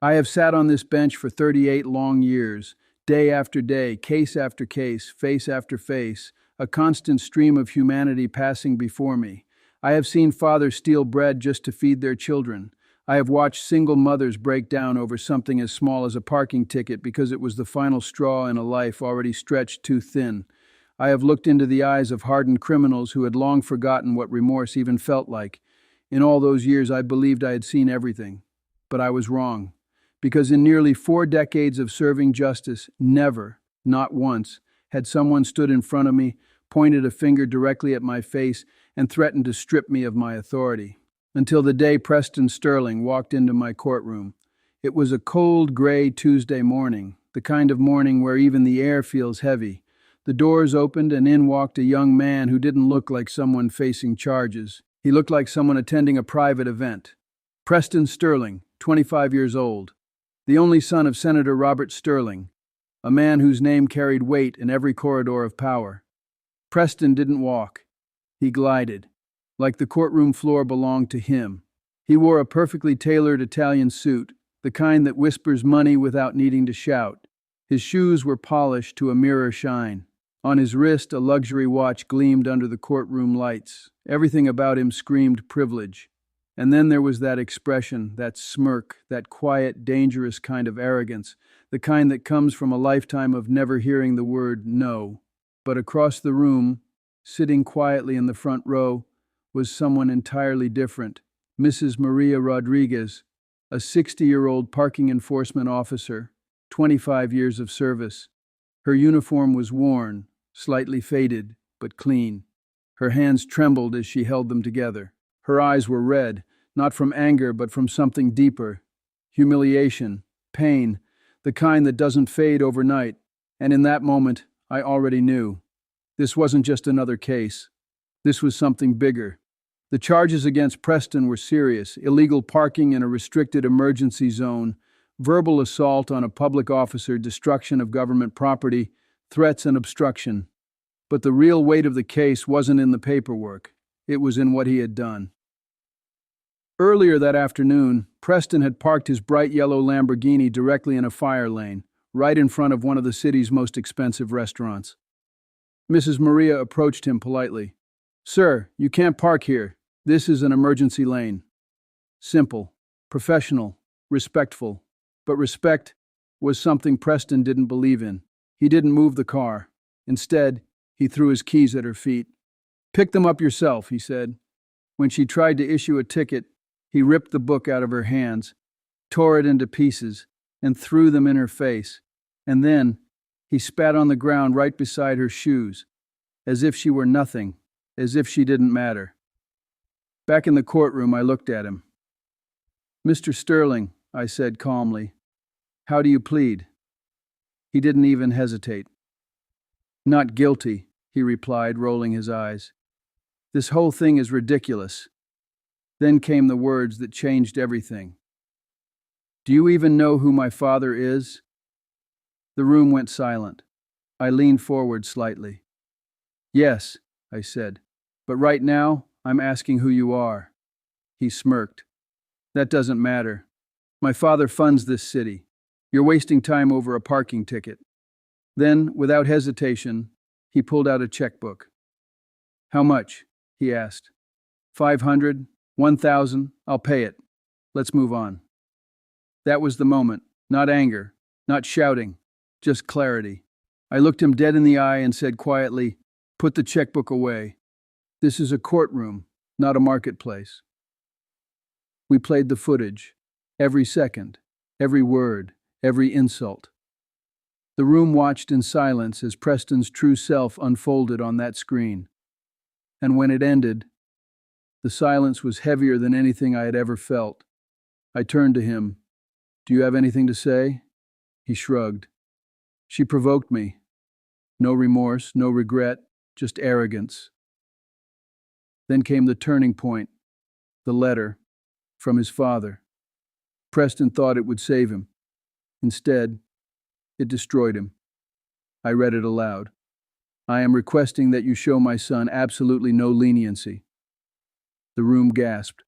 I have sat on this bench for 38 long years, day after day, case after case, face after face, a constant stream of humanity passing before me. I have seen fathers steal bread just to feed their children. I have watched single mothers break down over something as small as a parking ticket because it was the final straw in a life already stretched too thin. I have looked into the eyes of hardened criminals who had long forgotten what remorse even felt like. In all those years, I believed I had seen everything. But I was wrong. Because in nearly 4 decades of serving justice, never, not once, had someone stood in front of me, pointed a finger directly at my face, and threatened to strip me of my authority. Until the day Preston Sterling walked into my courtroom. It was a cold, gray Tuesday morning, the kind of morning where even the air feels heavy. The doors opened and in walked a young man who didn't look like someone facing charges. He looked like someone attending a private event. Preston Sterling, 25 years old. The only son of Senator Robert Sterling, a man whose name carried weight in every corridor of power. Preston didn't walk. He glided, like the courtroom floor belonged to him. He wore a perfectly tailored Italian suit, the kind that whispers money without needing to shout. His shoes were polished to a mirror shine. On his wrist, a luxury watch gleamed under the courtroom lights. Everything about him screamed privilege. And then there was that expression, that smirk, that quiet, dangerous kind of arrogance, the kind that comes from a lifetime of never hearing the word no. But across the room, sitting quietly in the front row, was someone entirely different. Mrs. Maria Rodriguez, a 60-year-old parking enforcement officer, 25 years of service. Her uniform was worn, slightly faded, but clean. Her hands trembled as she held them together. Her eyes were red, not from anger but from something deeper. Humiliation, pain, the kind that doesn't fade overnight. And in that moment, I already knew. This wasn't just another case. This was something bigger. The charges against Preston were serious: illegal parking in a restricted emergency zone, verbal assault on a public officer, destruction of government property, threats and obstruction. But the real weight of the case wasn't in the paperwork. It was in what he had done. Earlier that afternoon, Preston had parked his bright yellow Lamborghini directly in a fire lane, right in front of one of the city's most expensive restaurants. Mrs. Maria approached him politely. "Sir, you can't park here. This is an emergency lane." Simple, professional, respectful. But respect was something Preston didn't believe in. He didn't move the car. Instead, he threw his keys at her feet. "Pick them up yourself," he said. When she tried to issue a ticket, he ripped the book out of her hands, tore it into pieces, and threw them in her face. And then, he spat on the ground right beside her shoes, as if she were nothing, as if she didn't matter. Back in the courtroom, I looked at him. "Mr. Sterling," I said calmly, "how do you plead?" He didn't even hesitate. "Not guilty," he replied, rolling his eyes. "This whole thing is ridiculous." Then came the words that changed everything. "Do you even know who my father is?" The room went silent. I leaned forward slightly. "Yes," I said, "but right now, I'm asking who you are." He smirked. "That doesn't matter. My father funds this city. You're wasting time over a parking ticket." Then, without hesitation, he pulled out a checkbook. "How much?" he asked. 500, 1,000, I'll pay it. Let's move on." That was the moment. Not anger, not shouting, just clarity. I looked him dead in the eye and said quietly, "Put the checkbook away. This is a courtroom, not a marketplace." We played the footage. Every second, every word, every insult. The room watched in silence as Preston's true self unfolded on that screen. And when it ended, the silence was heavier than anything I had ever felt. I turned to him. "Do you have anything to say?" He shrugged. "She provoked me. No remorse, no regret, just arrogance." Then came the turning point, the letter from his father. Preston thought it would save him. Instead, it destroyed him. I read it aloud. "I am requesting that you show my son absolutely no leniency." The room gasped.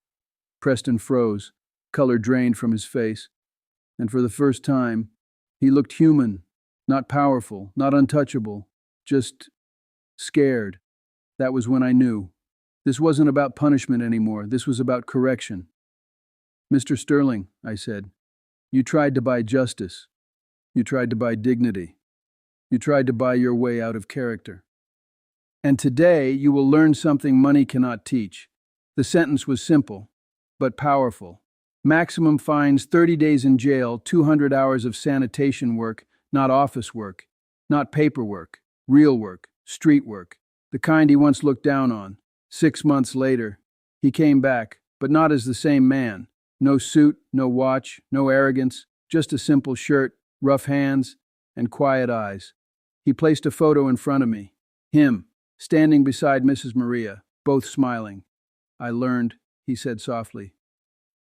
Preston froze, color drained from his face. And for the first time, he looked human, not powerful, not untouchable, just scared. That was when I knew. This wasn't about punishment anymore. This was about correction. "Mr. Sterling," I said, "you tried to buy justice. You tried to buy dignity. You tried to buy your way out of character. And today you will learn something money cannot teach." The sentence was simple, but powerful. Maximum fines, 30 days in jail, 200 hours of sanitation work, not office work, not paperwork, real work, street work, the kind he once looked down on. 6 months later, he came back, but not as the same man. No suit, no watch, no arrogance, just a simple shirt, rough hands, and quiet eyes. He placed a photo in front of me. Him, standing beside Mrs. Maria, both smiling. "I learned," he said softly.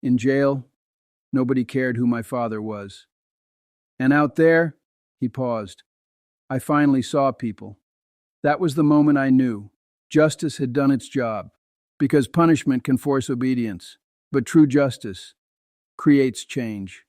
"In jail, nobody cared who my father was. And out there," he paused, "I finally saw people. That was the moment I knew. Justice had done its job. Because punishment can force obedience. But true justice creates change."